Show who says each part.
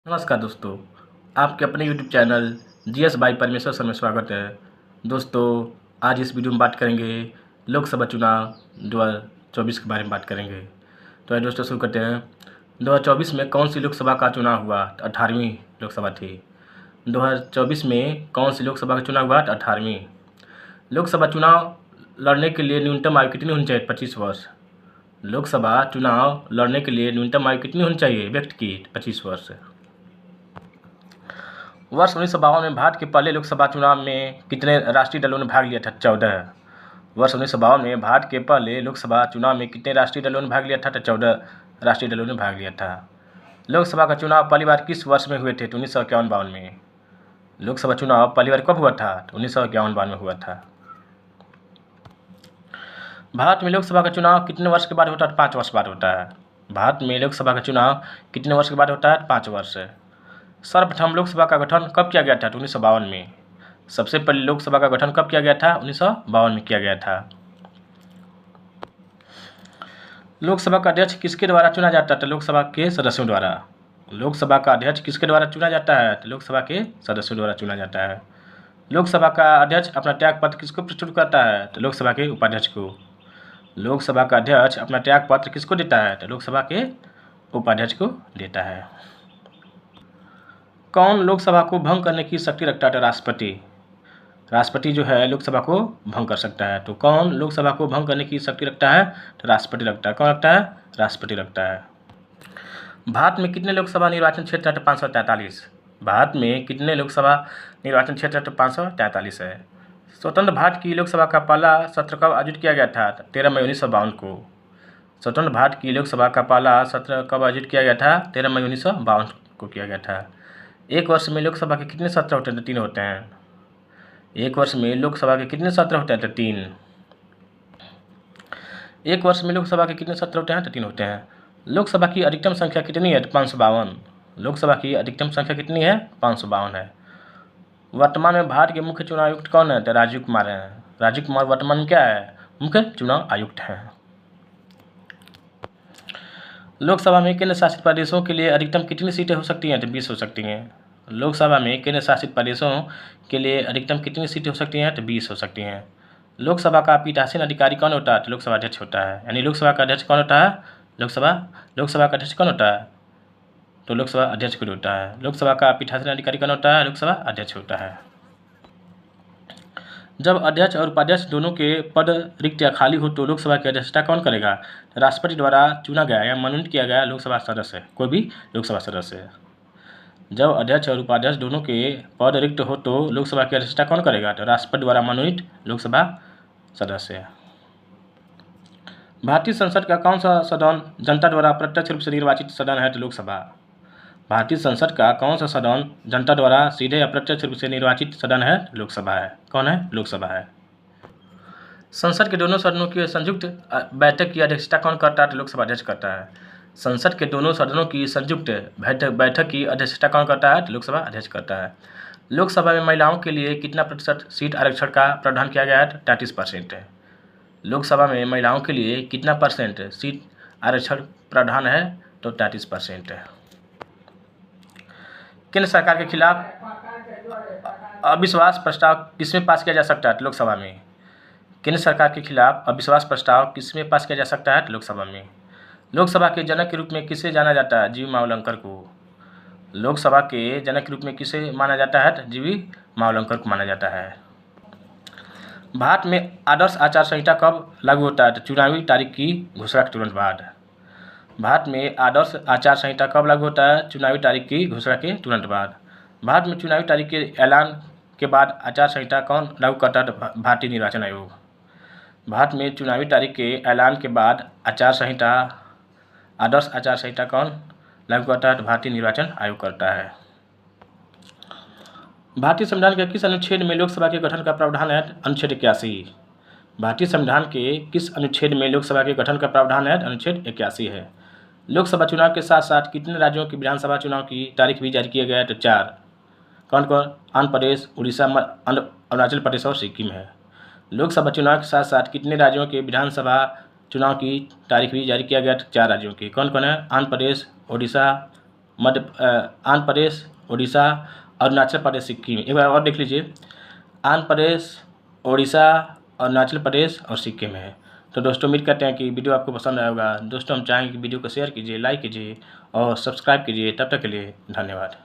Speaker 1: नमस्कार दोस्तों, आपके अपने यूट्यूब चैनल जीएस बाई परमेश्वर सर में स्वागत है। दोस्तों, आज इस वीडियो में बात करेंगे लोकसभा चुनाव 2024 के बारे में बात करेंगे। तो आइए दोस्तों शुरू करते हैं। 2024 में कौन सी लोकसभा का चुनाव हुआ? 18वीं लोकसभा थी। 2024 में कौन सी लोकसभा का चुनाव हुआ? 18वीं। लोकसभा चुनाव लड़ने के लिए न्यूनतम आयु कितनी होनी चाहिए? 25 वर्ष। लोकसभा चुनाव लड़ने के लिए न्यूनतम आयु कितनी होनी चाहिए व्यक्ति की? 25 वर्ष। वर्ष 1952 में भारत के पहले लोकसभा चुनाव में कितने राष्ट्रीय दलों ने भाग लिया था? 14। वर्ष 1952 में भारत के पहले लोकसभा चुनाव में कितने राष्ट्रीय दलों ने भाग लिया था? 14 राष्ट्रीय दलों ने भाग लिया था। लोकसभा का चुनाव पहली बार किस वर्ष में हुए थे? 1951 में। लोकसभा चुनाव पहली बार कब हुआ था? 1951 में हुआ था। भारत में लोकसभा का चुनाव कितने वर्ष के बाद होता है? 5 वर्ष बाद होता है। भारत में लोकसभा का चुनाव कितने वर्ष के बाद होता है? 5 वर्ष। सर्वप्रथम लोकसभा का गठन कब किया गया था? 1952 में। सबसे पहले लोकसभा का गठन कब किया गया था? 1952 में किया गया था। लोकसभा का अध्यक्ष किसके द्वारा चुना जाता है? लोकसभा के सदस्यों द्वारा। लोकसभा का अध्यक्ष किसके द्वारा चुना जाता है? लोकसभा के सदस्यों द्वारा चुना जाता है। लोकसभा का अध्यक्ष अपना त्यागपत्र किसको प्रस्तुत करता है? लोकसभा के उपाध्यक्ष को। लोकसभा का अध्यक्ष अपना त्यागपत्र किसको देता है? लोकसभा के उपाध्यक्ष को देता है। कौन लोकसभा को भंग करने की शक्ति रखता है? राष्ट्रपति। राष्ट्रपति जो है लोकसभा को भंग कर सकता है। तो कौन लोकसभा को भंग करने की शक्ति रखता है? तो राष्ट्रपति रखता है। कौन रखता है? राष्ट्रपति रखता है। भारत में कितने लोकसभा निर्वाचन क्षेत्र है? 543। भारत में कितने लोकसभा निर्वाचन क्षेत्र है? 543 है। स्वतंत्र भारत की लोकसभा का पहला सत्र कब आयोजित किया गया था? 13 मई 1952 को। स्वतंत्र भारत की लोकसभा का पहला सत्र कब आयोजित किया गया था? 13 मई 1952 को किया गया था। एक वर्ष में लोकसभा के कितने सत्र होते हैं? तो 3 होते हैं। एक वर्ष में लोकसभा के कितने सत्र होते हैं? तो 3। एक वर्ष में लोकसभा के कितने सत्र होते हैं? तो 3 होते हैं। लोकसभा की अधिकतम संख्या कितनी है? तो 552। लोकसभा की अधिकतम संख्या कितनी है? 552 है। वर्तमान में भारत के मुख्य चुनाव आयुक्त कौन है? तो राजीव कुमार हैं। राजीव कुमार वर्तमान में क्या है? मुख्य चुनाव आयुक्त हैं। लोकसभा में केंद्र शासित प्रदेशों के लिए अधिकतम कितनी सीटें हो सकती हैं? तो 20 हो सकती हैं। लोकसभा में केंद्र शासित प्रदेशों के लिए अधिकतम कितनी सीटें हो सकती हैं? तो 20 हो सकती हैं। लोकसभा का पीठासीन अधिकारी कौन होता है? तो लोकसभा अध्यक्ष होता है। यानी लोकसभा का अध्यक्ष कौन होता है? लोकसभा का अध्यक्ष कौन होता है? तो लोकसभा अध्यक्ष खुद होता है। लोकसभा का पीठासीन अधिकारी कौन होता है? लोकसभा अध्यक्ष होता है। जब अध्यक्ष और उपाध्यक्ष दोनों के पद रिक्त या खाली हो तो लोकसभा की अध्यक्षता कौन करेगा? राष्ट्रपति द्वारा चुना गया या मनोनीत किया गया लोकसभा सदस्य, कोई भी लोकसभा सदस्य। जब अध्यक्ष और उपाध्यक्ष दोनों के पद रिक्त हो तो लोकसभा की अध्यक्षता कौन करेगा? तो राष्ट्रपति द्वारा मनोनीत लोकसभा सदस्य। भारतीय संसद का कौन सा सदन जनता द्वारा प्रत्यक्ष रूप से निर्वाचित सदन है? तो लोकसभा। भारतीय संसद का कौन सा सदन जनता द्वारा सीधे अप्रत्यक्ष रूप से निर्वाचित सदन है? लोकसभा है। कौन है? लोकसभा है। संसद के दोनों सदनों की संयुक्त बैठक की अध्यक्षता कौन करता है? तो लोकसभा अध्यक्ष करता है। संसद के दोनों सदनों की संयुक्त बैठक की अध्यक्षता कौन करता है? तो लोकसभा अध्यक्ष करता है। लोकसभा में महिलाओं के लिए कितना प्रतिशत सीट आरक्षण का प्रावधान किया गया है? 33% है। लोकसभा में महिलाओं के लिए कितना परसेंट सीट आरक्षण प्रावधान है? तो 33% है। केंद्र सरकार के खिलाफ अविश्वास प्रस्ताव किसमें पास किया जा सकता है? तो लोकसभा में। केंद्र सरकार के खिलाफ अविश्वास प्रस्ताव किसमें पास किया जा सकता है? तो लोकसभा में। लोकसभा के जनक के रूप में किसे जाना जाता है? जीवी मावलंकर को। लोकसभा के जनक के रूप में किसे माना जाता है? तो जीवी मावलंकर को माना जाता है। भारत में आदर्श आचार संहिता कब लागू होता है? तो चुनावी तारीख की घोषणा के तुरंत बाद। भारत में आदर्श आचार संहिता कब लागू होता है? चुनावी तारीख की घोषणा के तुरंत बाद। भारत में चुनावी तारीख के ऐलान के बाद आचार संहिता कौन लागू करता है? तो भारतीय निर्वाचन आयोग। भारत में चुनावी तारीख के ऐलान के बाद आदर्श आचार संहिता कौन लागू करता है? तो भारतीय निर्वाचन आयोग करता है। भारतीय संविधान के किस अनुच्छेद में लोकसभा के गठन का प्रावधान है? अनुच्छेद 81। भारतीय संविधान के किस अनुच्छेद में लोकसभा के गठन का प्रावधान है? अनुच्छेद 81 है। लोकसभा चुनाव के साथ साथ कितने राज्यों की विधानसभा चुनाव की तारीख भी जारी किए गए? तो 4। कौन कौन? आंध्र प्रदेश, उड़ीसा, अरुणाचल प्रदेश और सिक्किम है। लोकसभा चुनाव के साथ साथ कितने राज्यों के विधानसभा चुनाव की तारीख भी जारी किया गया? 4 राज्यों की। कौन कौन है? आंध्र प्रदेश, उड़ीसा, आंध्र प्रदेश, उड़ीसा, अरुणाचल प्रदेश, सिक्किम। एक बार और देख लीजिए, आंध्र प्रदेश, उड़ीसा, अरुणाचल प्रदेश और सिक्किम है। तो दोस्तों उम्मीद करते हैं कि वीडियो आपको पसंद आया होगा। दोस्तों हम चाहेंगे कि वीडियो को शेयर कीजिए, लाइक कीजिए और सब्सक्राइब कीजिए। तब तक के लिए धन्यवाद।